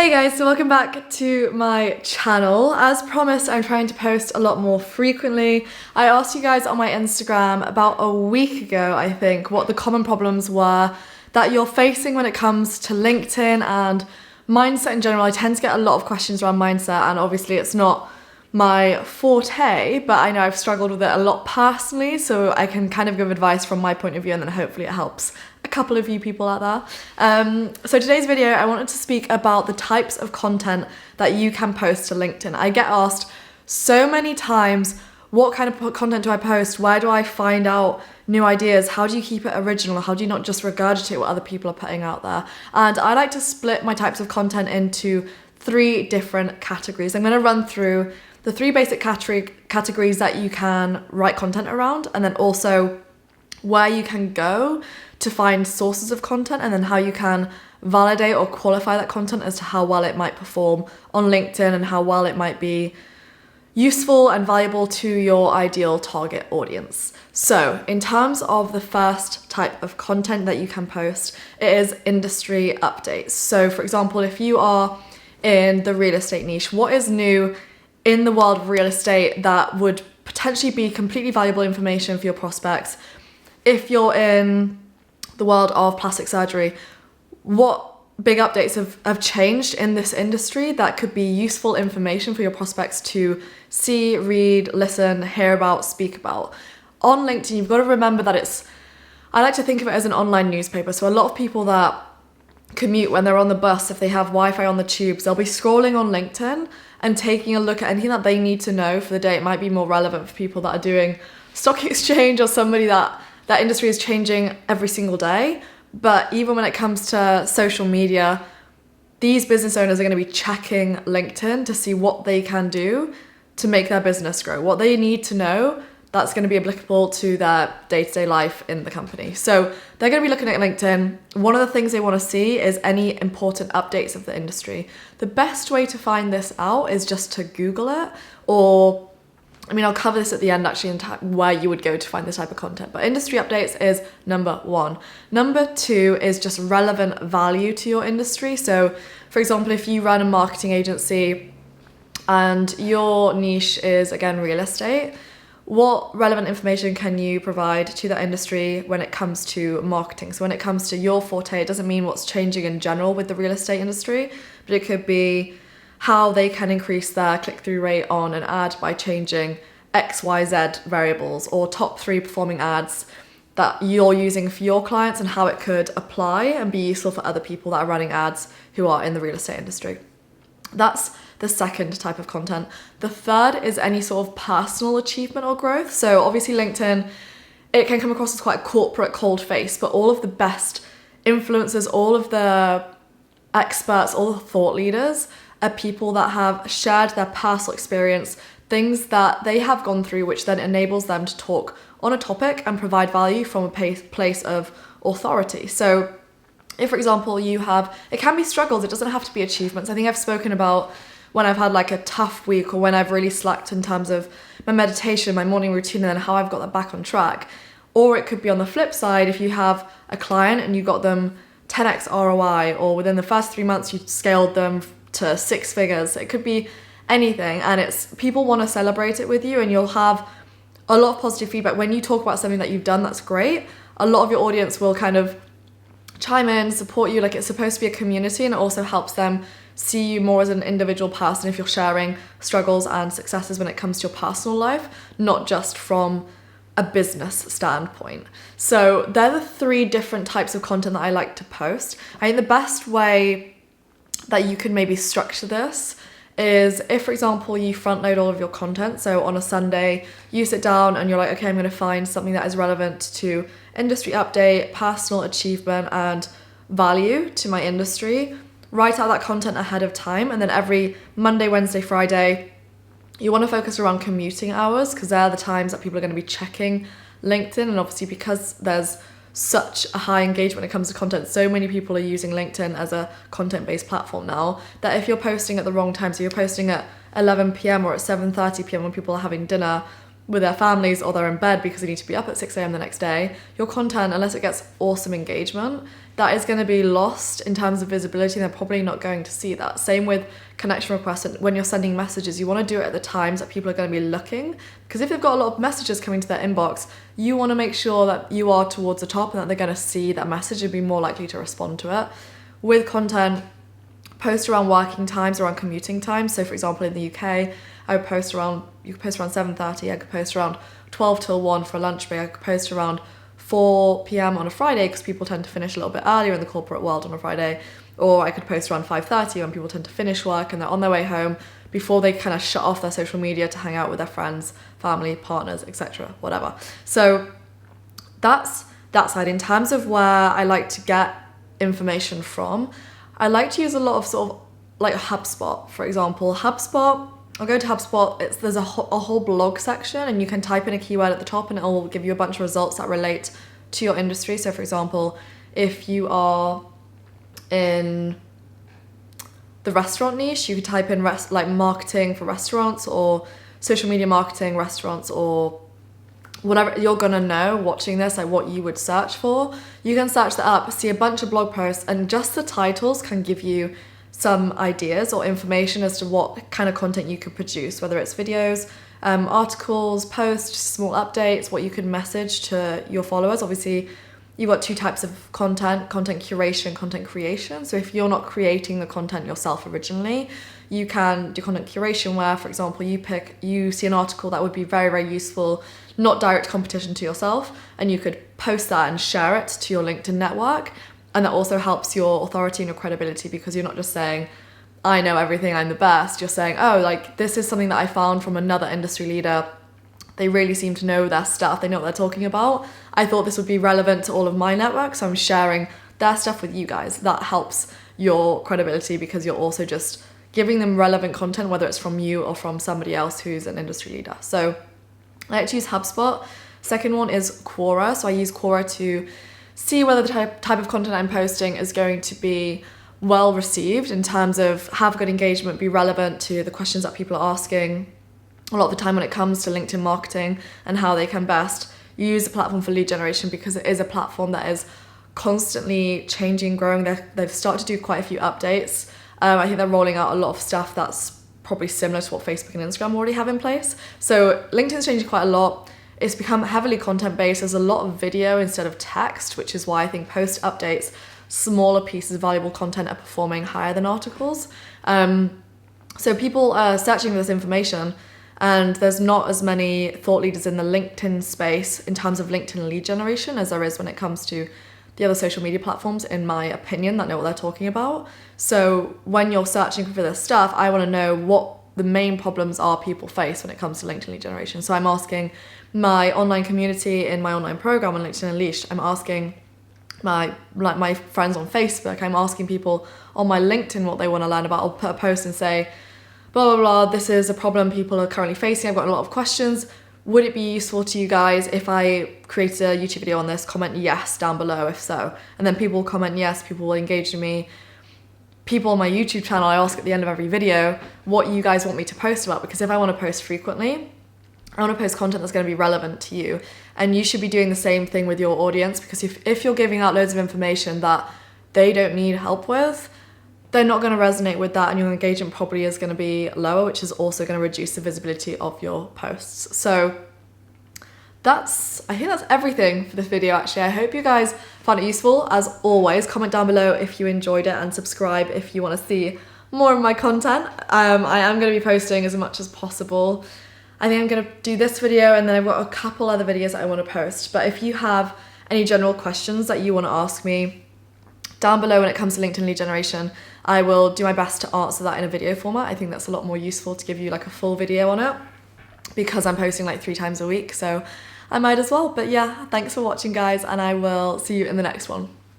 Hey guys, so welcome back to my channel. As promised, I'm trying to post a lot more frequently. I asked you guys on my Instagram about a week ago, I think, what the common problems were that you're facing when it comes to LinkedIn and mindset in general. I tend to get a lot of questions around mindset, and obviously it's not my forte, but I know I've struggled with it a lot personally, so I can kind of give advice from my point of view, and then hopefully it helps a couple of you people out there. So today's video, I wanted to speak about the types of content that you can post to LinkedIn. I get asked so many times, what kind of content do I post? Where do I find out new ideas? How do you keep it original? How do you not just regurgitate what other people are putting out there? And I like to split my types of content into 3 different categories. I'm going to run through the 3 basic categories that you can write content around, and then also where you can go to find sources of content, and then how you can validate or qualify that content as to how well it might perform on LinkedIn and how well it might be useful and valuable to your ideal target audience. So in terms of the first type of content that you can post, it is industry updates. So for example, if you are in the real estate niche, what is new in the world of real estate that would potentially be completely valuable information for your prospects? If you're in the world of plastic surgery, what big updates have changed in this industry that could be useful information for your prospects to see, read, listen, hear about, speak about? On LinkedIn, you've got to remember that I like to think of it as an online newspaper. So a lot of people that commute when they're on the bus, if they have Wi-Fi on the tubes, they'll be scrolling on LinkedIn and taking a look at anything that they need to know for the day. It might be more relevant for people that are doing stock exchange or somebody that industry is changing every single day. But even when it comes to social media, these business owners are going to be checking LinkedIn to see what they can do to make their business grow, what they need to know that's going to be applicable to their day-to-day life in the company. So they're going to be looking at LinkedIn. One of the things they want to see is any important updates of the industry. The best way to find this out is just to Google it, or I'll cover this at the end actually in where you would go to find this type of content. But industry updates is number 1. Number 2 is just relevant value to your industry. So for example, if you run a marketing agency and your niche is, again, real estate, what relevant information can you provide to that industry when it comes to marketing? So when it comes to your forte, it doesn't mean what's changing in general with the real estate industry, but it could be how they can increase their click-through rate on an ad by changing XYZ variables, or top 3 performing ads that you're using for your clients and how it could apply and be useful for other people that are running ads who are in the real estate industry. That's the second type of content. The third is any sort of personal achievement or growth. So obviously LinkedIn, it can come across as quite a corporate cold face, but all of the best influencers, all of the experts, all the thought leaders are people that have shared their personal experience, things that they have gone through, which then enables them to talk on a topic and provide value from a place of authority. So if, for example, it can be struggles, it doesn't have to be achievements. I think I've spoken about when I've had like a tough week, or when I've really slacked in terms of my meditation, my morning routine, and then how I've got that back on track. Or it could be on the flip side, if you have a client and you got them 10x ROI, or within the first 3 months you scaled them to 6 figures. It could be anything, and people want to celebrate it with you, and you'll have a lot of positive feedback. When you talk about something that you've done that's great, a lot of your audience will kind of chime in, support you. Like, it's supposed to be a community, and it also helps them see you more as an individual person if you're sharing struggles and successes when it comes to your personal life, not just from a business standpoint. So they're the 3 different types of content that I like to post. I think the best way that you can maybe structure this is if, for example, you front load all of your content. So on a Sunday, you sit down and you're like, okay, I'm going to find something that is relevant to industry update, personal achievement, and value to my industry. Write out that content ahead of time, and then every Monday, Wednesday, Friday, you want to focus around commuting hours, because they're the times that people are going to be checking LinkedIn. And obviously, because there's such a high engagement when it comes to content, so many people are using LinkedIn as a content-based platform now, that if you're posting at the wrong time, so you're posting at 11 p.m. or at 7:30 p.m. when people are having dinner, with their families or they're in bed because they need to be up at 6 a.m. the next day, your content, unless it gets awesome engagement, that is going to be lost in terms of visibility, and they're probably not going to see that. Same with connection requests. And when you're sending messages, you want to do it at the times that people are going to be looking, because if they've got a lot of messages coming to their inbox, you want to make sure that you are towards the top and that they're going to see that message and be more likely to respond to it. With content, post around working times, around commuting times. So for example, in the UK, I would post around, you could post around 7:30, I could post around 12 till 1 for a lunch break, I could post around 4 p.m. on a Friday because people tend to finish a little bit earlier in the corporate world on a Friday, or I could post around 5:30 when people tend to finish work and they're on their way home before they kind of shut off their social media to hang out with their friends, family, partners, etc., whatever. So that's that side. In terms of where I like to get information from, I like to use a lot of sort of like Hubspot, for example. Hubspot, I'll go to Hubspot, there's a whole blog section, and you can type in a keyword at the top and it'll give you a bunch of results that relate to your industry. So for example, if you are in the restaurant niche, you could type in like marketing for restaurants or social media marketing, restaurants, or whatever you're gonna know watching this, like what you would search for. You can search that up, see a bunch of blog posts, and just the titles can give you some ideas or information as to what kind of content you could produce, whether it's videos, articles, posts, small updates, what you could message to your followers. Obviously, you've got two types of content curation, content creation. So if you're not creating the content yourself originally, you can do content curation where, for example, you see an article that would be very, very useful, not direct competition to yourself, and you could post that and share it to your LinkedIn network. And that also helps your authority and your credibility, because you're not just saying, I know everything, I'm the best. You're saying, oh, like this is something that I found from another industry leader. They really seem to know their stuff. They know what they're talking about. I thought this would be relevant to all of my network, so I'm sharing their stuff with you guys. That helps your credibility because you're also just giving them relevant content, whether it's from you or from somebody else who's an industry leader. So I like to use Hubspot. Second one is Quora. So I use Quora to see whether the type of content I'm posting is going to be well received in terms of have good engagement, be relevant to the questions that people are asking. A lot of the time when it comes to LinkedIn marketing and how they can best use the platform for lead generation, because it is a platform that is constantly changing, growing. They've started to do quite a few updates. I think they're rolling out a lot of stuff that's probably similar to what Facebook and Instagram already have in place. So LinkedIn's changing quite a lot. It's become heavily content-based. There's a lot of video instead of text, which is why I think post updates, smaller pieces of valuable content are performing higher than articles. So people are searching for this information, and there's not as many thought leaders in the LinkedIn space in terms of LinkedIn lead generation as there is when it comes to the other social media platforms, in my opinion, that know what they're talking about. So when you're searching for this stuff, I want to know what the main problems are people face when it comes to LinkedIn lead generation. So I'm asking my online community in my online program on LinkedIn Unleashed. I'm asking my friends on Facebook. I'm asking people on my LinkedIn what they want to learn about. I'll put a post and say, blah, blah, blah, this is a problem people are currently facing. I've got a lot of questions. Would it be useful to you guys if I created a YouTube video on this? Comment yes down below if so. And then people will comment yes, people will engage with me. People on my YouTube channel, I ask at the end of every video what you guys want me to post about, because if I want to post frequently, I want to post content that's going to be relevant to you. And you should be doing the same thing with your audience, because if you're giving out loads of information that they don't need help with, they're not going to resonate with that, and your engagement probably is going to be lower, which is also going to reduce the visibility of your posts. So I think that's everything for this video actually. I hope you guys found it useful. As always, comment down below if you enjoyed it, and subscribe if you want to see more of my content. I am going to be posting as much as possible. I think I'm going to do this video, and then I've got a couple other videos that I want to post. But if you have any general questions that you want to ask me down below when it comes to LinkedIn lead generation, I will do my best to answer that in a video format. I think that's a lot more useful to give you like a full video on it, because I'm posting like 3 times a week, so I might as well. But yeah, thanks for watching guys, and I will see you in the next one.